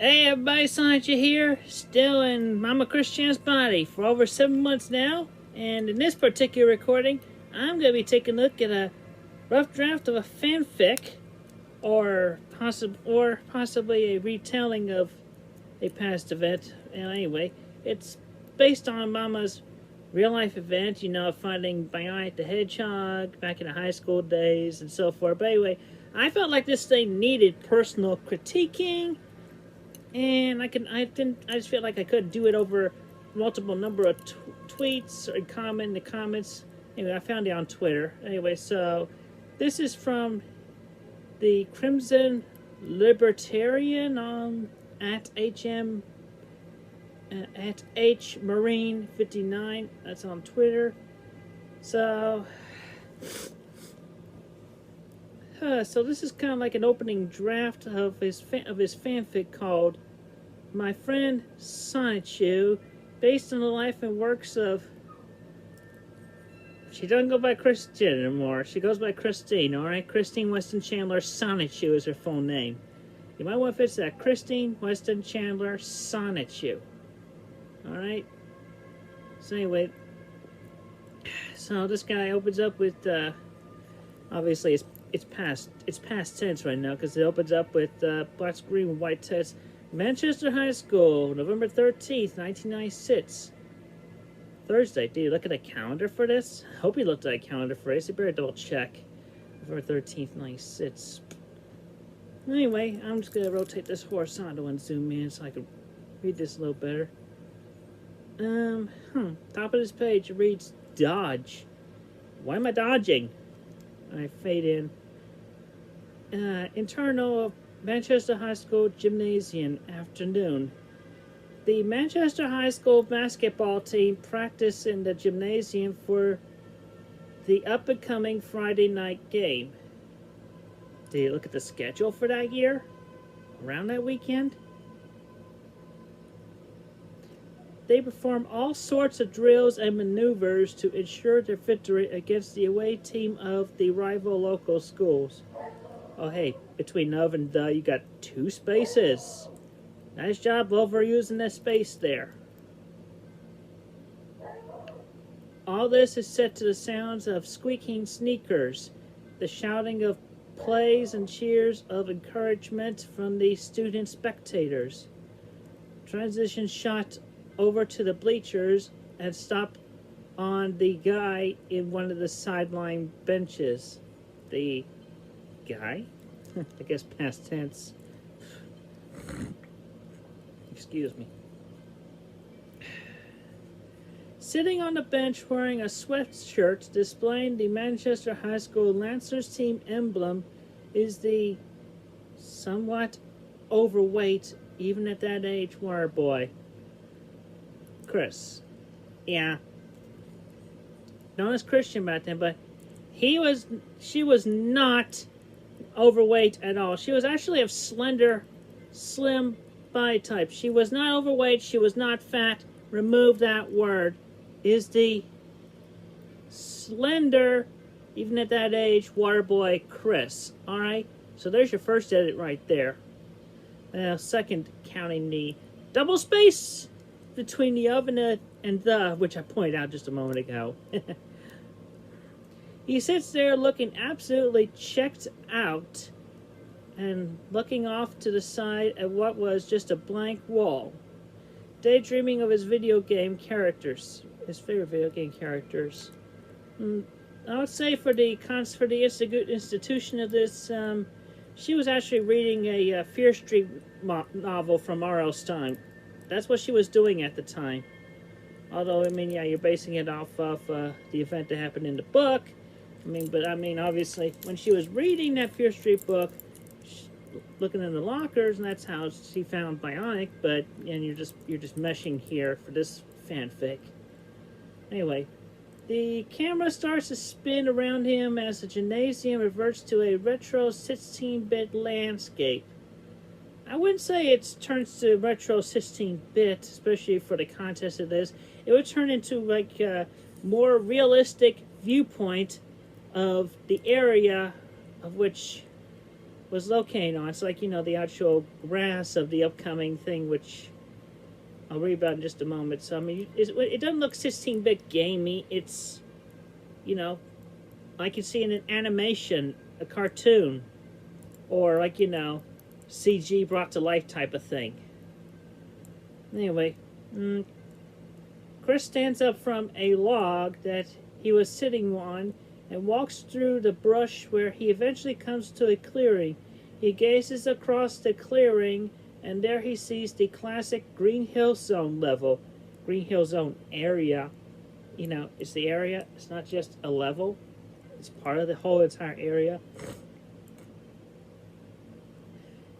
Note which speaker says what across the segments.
Speaker 1: Hey everybody, Sonichu here, still in Mama Christian's body for over 7 months now, and in this particular recording, I'm going to be taking a look at a rough draft of a fanfic, or possibly a retelling of a past event. And anyway, it's based on Mama's real-life event, finding Bionic the Hedgehog back in the high school days and so forth. But anyway, I felt like this thing needed personal critiquing, and I just feel like I could do it over multiple number of tweets or in the comments. Anyway, I found it on Twitter. Anyway, so this is from the Crimson Libertarian at HMarine59. That's on Twitter. So this is kind of like an opening draft of his fanfic called "My Friend Sonichu," based on the life and works of. She doesn't go by Christian anymore. She goes by Christine. All right, Christine Weston Chandler Sonichu is her full name. You might want to fix that. Christine Weston Chandler Sonichu. All right. So anyway, so this guy opens up with obviously it's past tense right now because it opens up with black screen with white text. Manchester High School, November 13th, 1996. Thursday. Did you look at a calendar for this? I hope you looked at a calendar for this. You better double check. November 13th, 96. Anyway, I'm just going to rotate this horizontal and zoom in so I can read this a little better. Top of this page, it reads Dodge. Why am I dodging? I fade in. Internal of Manchester High School Gymnasium, afternoon. The Manchester High School basketball team practiced in the gymnasium for the up-and-coming Friday night game. Did you look at the schedule for that year? Around that weekend? They perform all sorts of drills and maneuvers to ensure their victory against the away team of the rival local schools. Oh, hey, between of and the, you got 2 spaces. Nice job overusing that space there. All this is set to the sounds of squeaking sneakers, the shouting of plays and cheers of encouragement from the student spectators. Transition shot over to the bleachers and stop on the guy in one of the sideline benches. The guy? I guess past tense. Excuse me. Sitting on the bench wearing a sweatshirt displaying the Manchester High School Lancers team emblem is the somewhat overweight, even at that age, water boy. Chris. Yeah. Known as Christian back then, but she was not overweight at all. She was actually of slender, slim body type. She was not overweight. She was not fat. Remove that word. Is the slender, even at that age, water boy Chris. Alright? So there's your first edit right there. Second, counting the double space between the of and the, which I pointed out just a moment ago. He sits there looking absolutely checked out and looking off to the side at what was just a blank wall, daydreaming of his video game characters, his favorite video game characters. I would say for the institution of this, she was actually reading a Fear Street novel from R.L. Stein. That's what she was doing at the time. Although, yeah, you're basing it off of the event that happened in the book. Obviously, when she was reading that Fear Street book, looking in the lockers, and that's how she found Bionic. But you're just meshing here for this fanfic. Anyway, the camera starts to spin around him as the gymnasium reverts to a retro 16-bit landscape. I wouldn't say it turns to retro 16-bit, especially for the context of this. It would turn into like a more realistic viewpoint of the area of which was located on. It's like, you know, the actual grass of the upcoming thing, which I'll read about in just a moment. So, I mean, it doesn't look 16-bit gamey. It's, you know, like you see in an animation, a cartoon, or like, you know, CG brought to life type of thing. Anyway, Chris stands up from a log that he was sitting on and walks through the brush where he eventually comes to a clearing. He gazes across the clearing, and there he sees the classic Green Hill Zone level. Green Hill Zone area. You know, it's the area. It's not just a level. It's part of the whole entire area.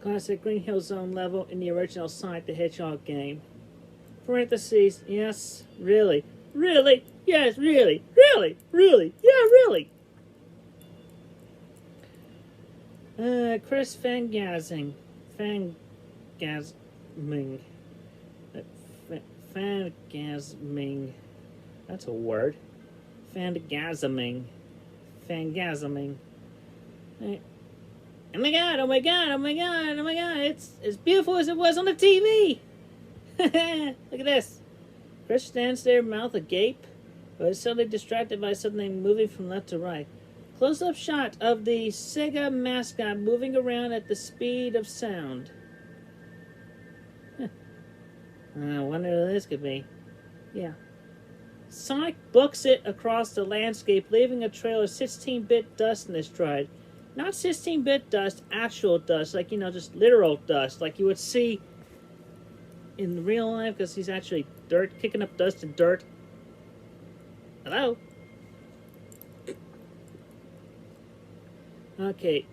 Speaker 1: Classic Green Hill Zone level in the original Sonic the Hedgehog game. Parentheses, yes, really. Really? Yes, really. Really? Really? Yeah, really. Chris Fangasming. Fangasming. That's a word. Fangasming. Oh my god, oh my god, oh my god, oh my god, it's as beautiful as it was on the TV! Look at this. Chris stands there, mouth agape, but is suddenly distracted by something moving from left to right. Close-up shot of the Sega mascot moving around at the speed of sound. I wonder who this could be. Yeah. Sonic books it across the landscape, leaving a trail of 16-bit dust in his stride. Not 16-bit dust, actual dust, like, you know, just literal dust, like you would see in real life, because he's actually kicking up dust and dirt. Hello? Okay,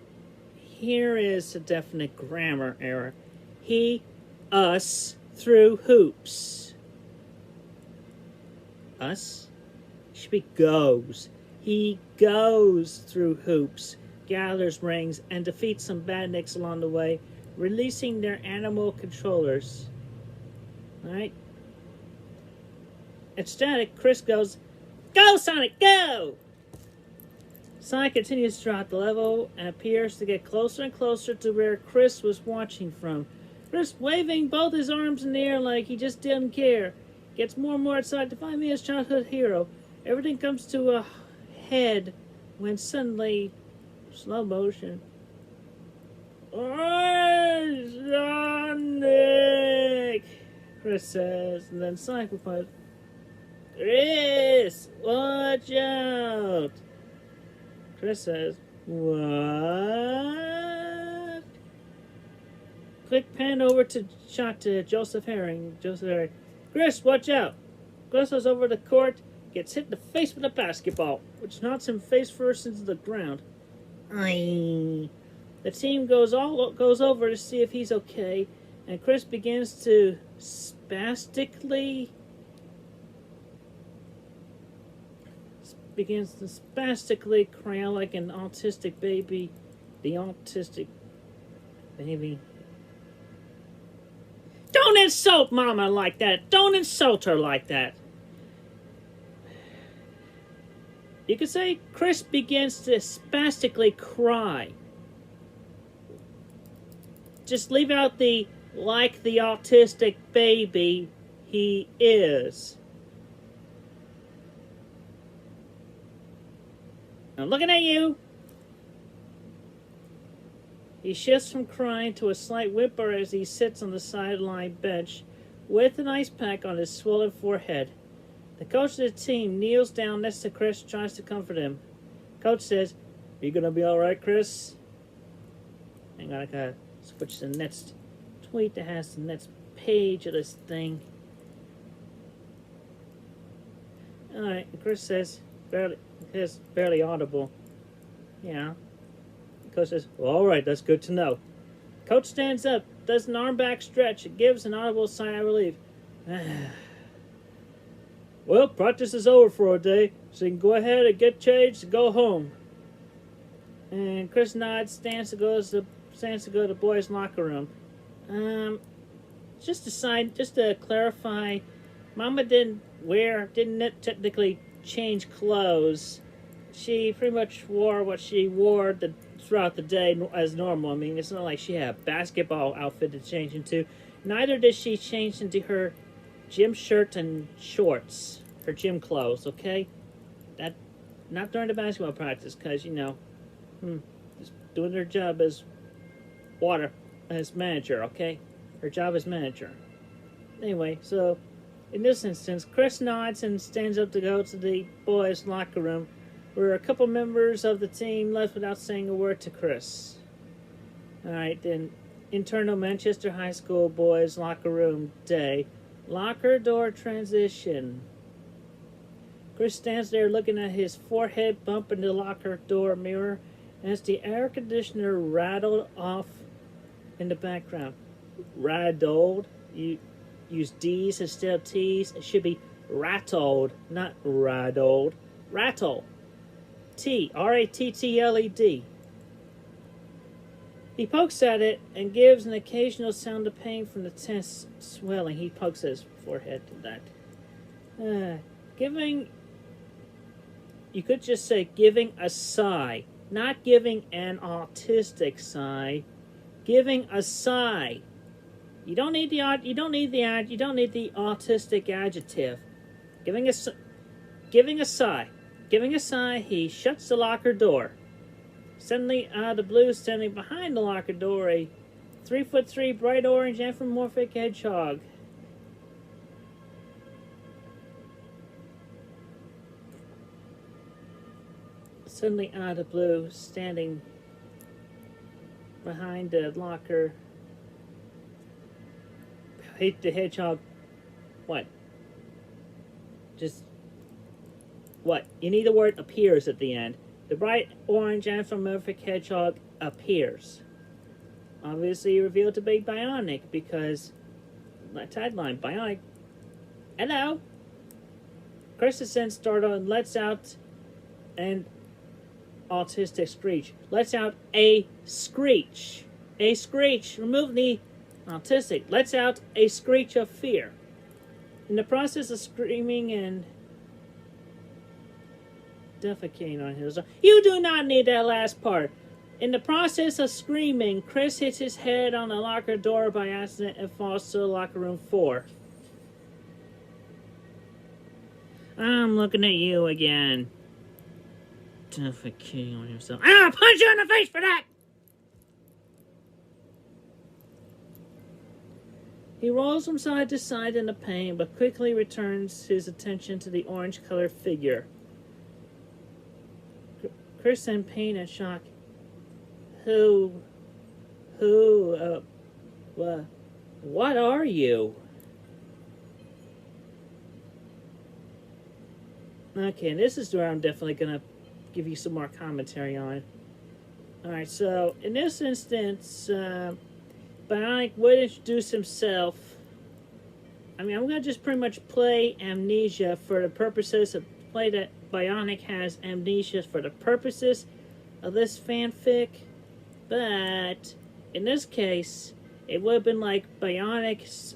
Speaker 1: here is a definite grammar error. He, us, through hoops. Us? It should be goes. He goes through hoops, gathers rings, and defeats some badniks along the way, releasing their animal controllers. Alright? Ecstatic, Chris goes, "Go, Sonic, go!" Sonic continues throughout the level and appears to get closer and closer to where Chris was watching from. Chris waving both his arms in the air like he just didn't care. Gets more and more excited to find me his childhood hero. Everything comes to a head when suddenly, slow motion. "Oh, Sonic!" Chris says, and then Sonic replies, "Chris, watch out!" Chris says, "What?" Quick pan over to shot to Joseph Herring. "Chris, watch out!" Chris goes over the court, gets hit in the face with a basketball, which knocks him face first into the ground. Aye. The team goes over to see if he's okay, and Chris begins to spastically cry out like an autistic baby. The autistic baby. Don't insult Mama like that! Don't insult her like that! You could say Chris begins to spastically cry. Just leave out the like the autistic baby he is. I'm looking at you. He shifts from crying to a slight whimper as he sits on the sideline bench with an ice pack on his swollen forehead. The coach of the team kneels down next to Chris, tries to comfort him. Coach says, "Are you gonna be alright, Chris?" Hang on, I gotta switch to the next tweet that has the next page of this thing. Alright, Chris says, barely audible. Yeah. Coach says, "Well, alright, that's good to know." Coach stands up, does an arm back stretch, and gives an audible sigh of relief. "Well, practice is over for a day, so you can go ahead and get changed and go home." And Chris nods, stands to go to the boys' locker room. Just to clarify, Mama didn't technically change clothes. She pretty much wore what she wore throughout the day as normal. I mean, it's not like she had a basketball outfit to change into. Neither did she change into her gym shirt and shorts, her gym clothes, okay? That, not during the basketball practice, because, you know, just doing her job as manager, okay? Her job as manager. Anyway, so in this instance, Chris nods and stands up to go to the boys' locker room, where a couple members of the team left without saying a word to Chris. Alright, then, internal Manchester High School boys' locker room day. Locker door transition. Chris stands there looking at his forehead bump in the locker door mirror as the air conditioner rattled off in the background. Rattled? You use D's instead of T's. It should be rattled, not rattled. Rattle. T. R-A-T-T-L-E-D. He pokes at it and gives an occasional sound of pain from the tense swelling. He pokes at his forehead to that. You could just say giving a sigh. Not giving an autistic sigh. Giving a sigh. You don't need the autistic adjective. Giving a sigh. Giving a sigh, he shuts the locker door. Suddenly, out of the blue, standing behind the locker door, a 3'3" bright orange anthropomorphic hedgehog. Suddenly, out of the blue, standing behind the locker. The hedgehog. What? Just. What? You need the word appears at the end. The bright orange anthropomorphic hedgehog appears. Obviously revealed to be bionic because my tagline, bionic. Hello. Chris is then startled and lets out an autistic screech. Lets out a screech. A screech. Remove the autistic. Lets out a screech of fear. In the process of screaming and defecating on his own. You do not need that last part. In the process of screaming, Chris hits his head on the locker door by accident and falls to locker room 4. I'm looking at you again. Defecating on himself. I'll punch you in the face for that! He rolls from side to side in the pain, but quickly returns his attention to the orange-colored figure. Chris in pain and shock. What are you? Okay, this is where I'm definitely gonna give you some more commentary on. Alright, so in this instance, Bionic would introduce himself. I mean, I'm gonna just pretty much play Amnesia for the purposes of play that Bionic has amnesia for the purposes of this fanfic, but in this case, it would have been like Bionic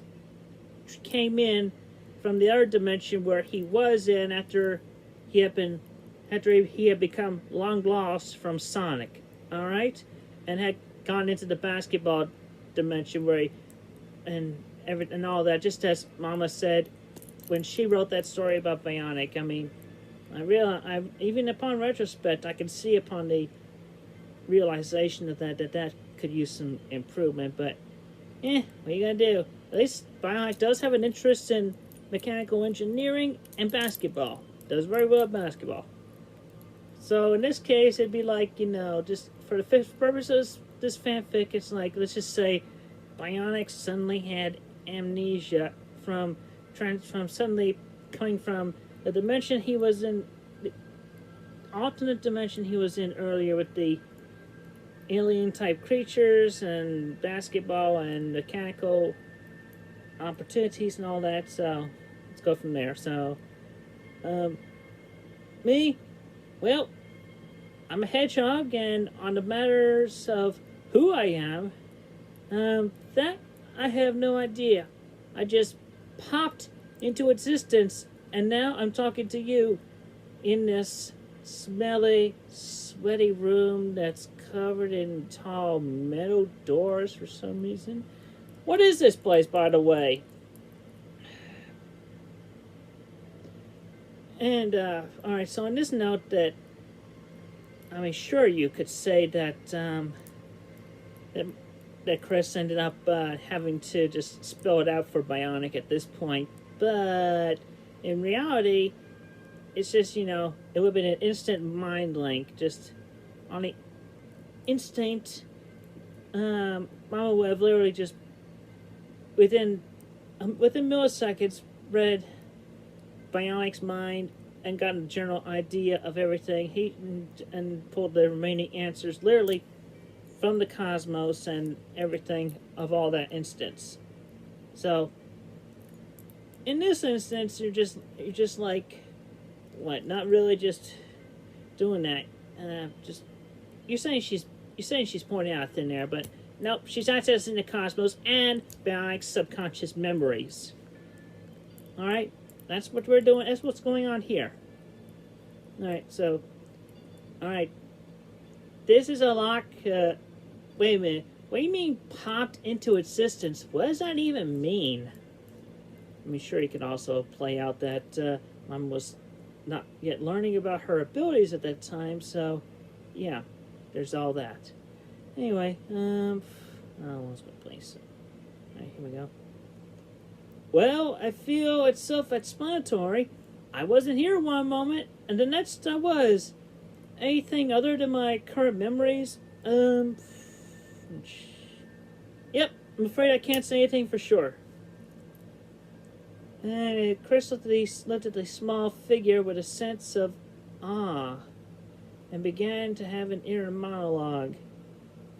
Speaker 1: came in from the other dimension where he was in after he had become long lost from Sonic, all right, and had gone into the basketball dimension where and all that. Just as Mama said when she wrote that story about Bionic, I mean. Even upon retrospect, I can see upon the realization of that could use some improvement. But, what are you gonna do? At least Bionic does have an interest in mechanical engineering and basketball. Does very well at basketball. So in this case, it'd be like, you know, just for the purposes of this fanfic, it's like, let's just say, Bionic suddenly had amnesia from suddenly coming from the dimension he was in, the alternate dimension he was in earlier with the alien-type creatures and basketball and mechanical opportunities and all that. So, let's go from there. So, me, well, I'm a hedgehog, and on the matters of who I am, that I have no idea. I just popped into existence. And now I'm talking to you in this smelly, sweaty room that's covered in tall metal doors for some reason. What is this place, by the way? And, alright, so on this note that, I mean, sure, you could say that, that Chris ended up having to just spell it out for Bionic at this point, but in reality, it's just, you know, it would have been an instant mind link, just on the instinct. Mama would have literally just within milliseconds read Bionic's mind and got a general idea of everything. And pulled the remaining answers literally from the cosmos and everything of all that instance. So in this instance, you're just like, what? Not really just doing that. You're saying she's pointing out thin air, but nope, she's accessing the cosmos and Bionic's subconscious memories. All right, that's what we're doing. That's what's going on here. All right, so, all right, this is a lock. Wait a minute. What do you mean popped into existence? What does that even mean? I mean, sure, you can also play out that Mom was not yet learning about her abilities at that time, so yeah, there's all that. Anyway, oh, what's my place? All right, here we go. Well, I feel it's self-explanatory. I wasn't here one moment, and the next I was. Anything other than my current memories? Yep, I'm afraid I can't say anything for sure. And Chris looked at the small figure with a sense of awe and began to have an inner monologue.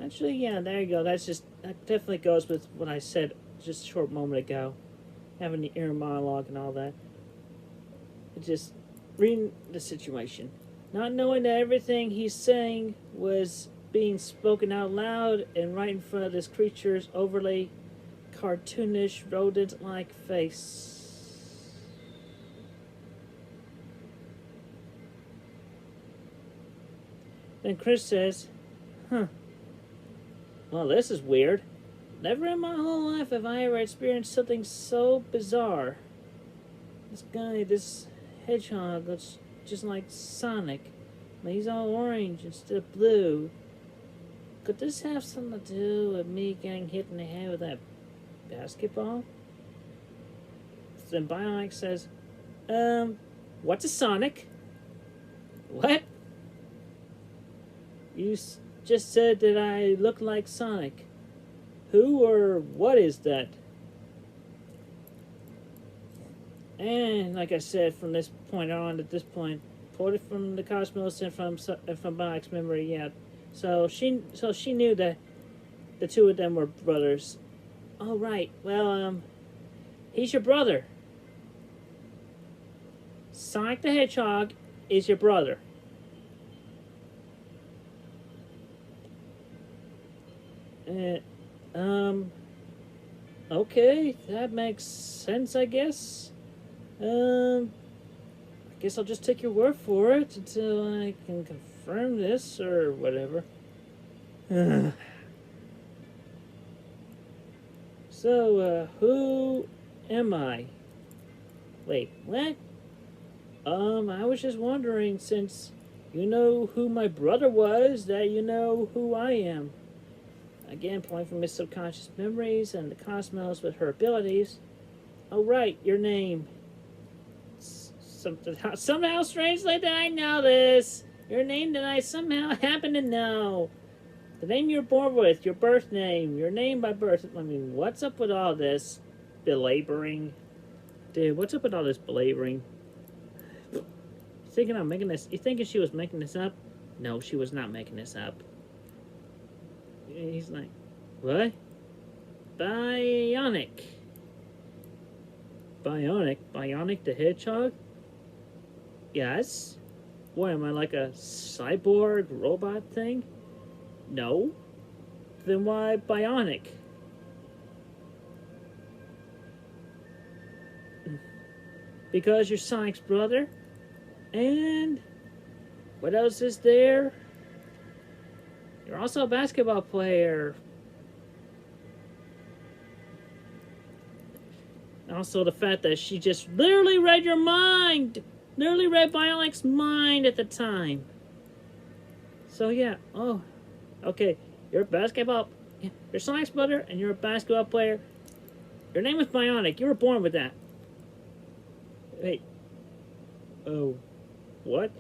Speaker 1: Actually, yeah, there you go. That definitely goes with what I said just a short moment ago. Having the inner monologue and all that. Just reading the situation. Not knowing that everything he's saying was being spoken out loud and right in front of this creature's overly cartoonish, rodent-like face. Then Chris says, huh. Well, this is weird. Never in my whole life have I ever experienced something so bizarre. This hedgehog looks just like Sonic. But he's all orange instead of blue. Could this have something to do with me getting hit in the head with that basketball? Then Bionic says, what's a Sonic? What? You just said that I look like Sonic. Who or what is that? And like I said, from this point on, at this point, pulled it from the cosmos and from Bionic's memory. Yeah, so she knew that the two of them were brothers. Oh right. Well, he's your brother. Sonic the Hedgehog is your brother. Okay, that makes sense, I guess. I guess I'll just take your word for it until I can confirm this or whatever. So, who am I? Wait, what? I was just wondering, since you know who my brother was, that you know who I am. Again, pulling from his subconscious memories and the cosmos with her abilities. Oh, right, your name. Somehow, strangely, that I know this. Your name that I somehow happen to know. The name you're born with, your birth name, your name by birth. I mean, what's up with all this belaboring? Dude, what's up with all this belaboring? You thinking I'm making this? You thinking she was making this up? No, she was not making this up. He's like, what? Bionic. Bionic? Bionic the Hedgehog? Yes. What, am I like a cyborg robot thing? No. Then why Bionic? Because you're Sonic's brother? And what else is there? You're also a basketball player. Also the fact that she just literally read your mind. Literally read Bionic's mind at the time. So yeah, oh, okay. You're a basketball, you're Sonic's brother, and you're a basketball player. Your name is Bionic. You were born with that. Wait. Oh, what?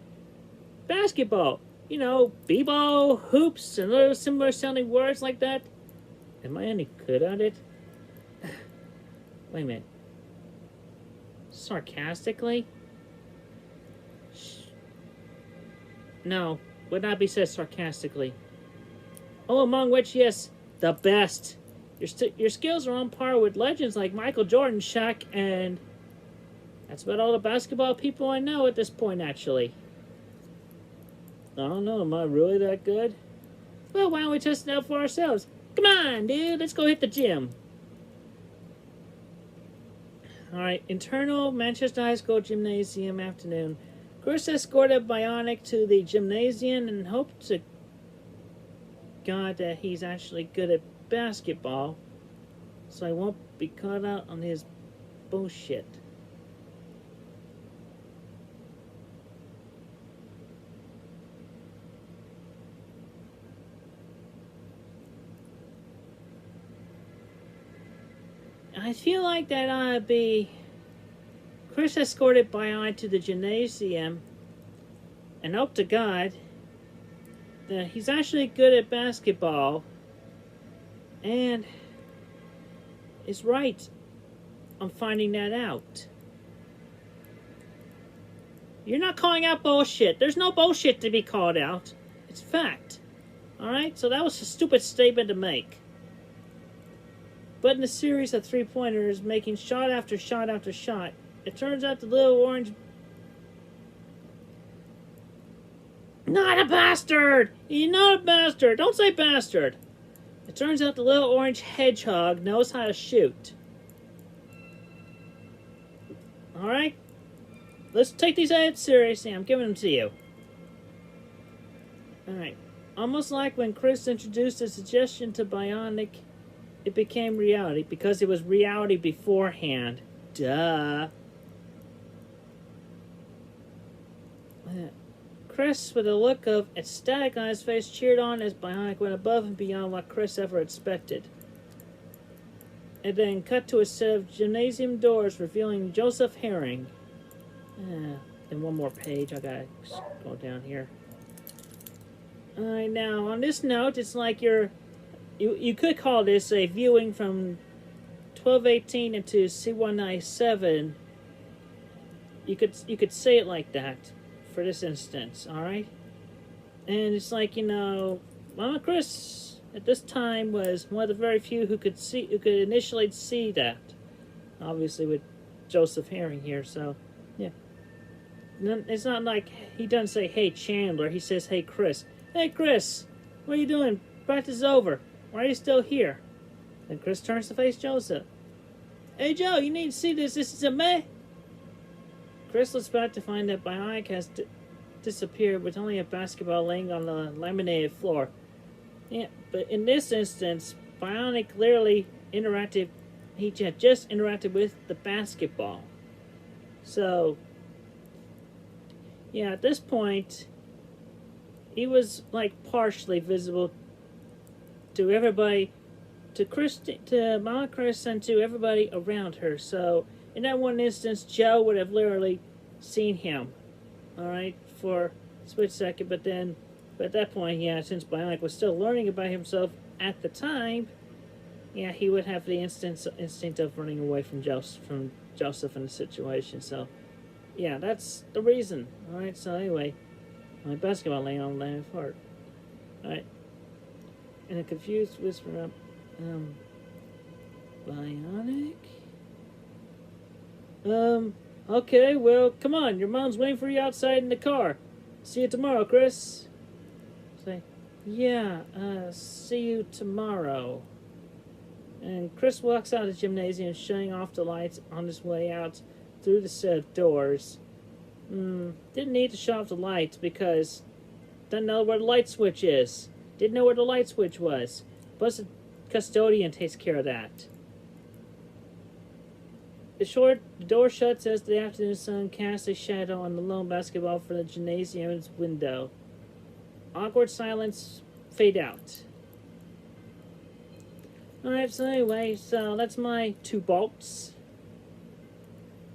Speaker 1: Basketball. You know, b-ball, hoops, and other similar sounding words like that. Am I any good at it? Wait a minute. Sarcastically? No, would not be said sarcastically. Oh, among which, yes, the best. Your skills are on par with legends like Michael Jordan, Shaq, and that's about all the basketball people I know at this point, actually. I don't know, am I really that good? Well, why don't we test it out for ourselves? Come on, dude, let's go hit the gym. Alright, internal Manchester High School Gymnasium afternoon. Chris escorted Bionic to the gymnasium and hoped to God that he's actually good at basketball, so I won't be caught out on his bullshit. I feel like that ought to be Chris escorted Bionic to the gymnasium and hope to God that he's actually good at basketball and is right on finding that out. You're not calling out bullshit. There's no bullshit to be called out. It's fact. Alright? So that was a stupid statement to make. But in a series of three-pointers, making shot after shot after shot, it turns out the little orange... Not a bastard! You're not a bastard! Don't say bastard! It turns out the little orange hedgehog knows how to shoot. Alright? Let's take these items seriously. I'm giving them to you. Alright. Almost like when Chris introduced a suggestion to Bionic, it became reality because it was reality beforehand. Duh. Chris, with a look of ecstatic on his face, cheered on as Bionic went above and beyond what Chris ever expected. And then cut to a set of gymnasium doors revealing Joseph Herring. And one more page. I gotta go down here. Alright, now on this note, it's like you could call this a viewing from 1218 into C197. You could say it like that for this instance, alright? And it's like, you know, Mama Chris at this time was one of the very few who could initially see that. Obviously with Joseph Herring here, so yeah. It's not like he doesn't say, hey Chandler, he says, hey Chris. Hey Chris, what are you doing? Practice is over. Why are you still here? And Chris turns to face Joseph. Hey Joe, you need to see this. This is a meh. Chris looks back to find that Bionic has disappeared with only a basketball laying on the laminated floor. Yeah, but in this instance, Bionic clearly interacted. He had just interacted with the basketball. So, yeah, at this point, he was like partially visible to everybody, to Mama Chris, and to everybody around her. So, in that one instance, Joe would have literally seen him, alright, for a split second, but at that point, yeah, since Bionic was still learning about himself at the time, yeah, he would have the instinct of running away from Joseph in the situation. So, yeah, that's the reason. Alright, so anyway, my basketball laying on the floor. Alright. And a confused whisper up, Bionic? Okay, well, come on. Your mom's waiting for you outside in the car. See you tomorrow, Chris. Say, yeah, see you tomorrow. And Chris walks out of the gymnasium, shutting off the lights on his way out through the set of doors. Didn't need to shut off the lights because doesn't know where the light switch is. Didn't know where the light switch was. Plus, the custodian takes care of that. The door shuts as the afternoon sun casts a shadow on the lone basketball from the gymnasium's window. Awkward silence fade out. Alright, so anyway, so that's my 2 bolts.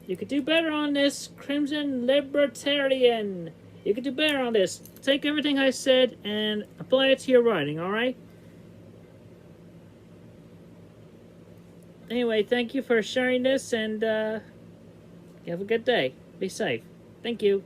Speaker 1: You could do better on this, Crimson Libertarian. You could do better on this. Take everything I said and apply it to your writing, alright? Anyway, thank you for sharing this, and have a good day. Be safe. Thank you.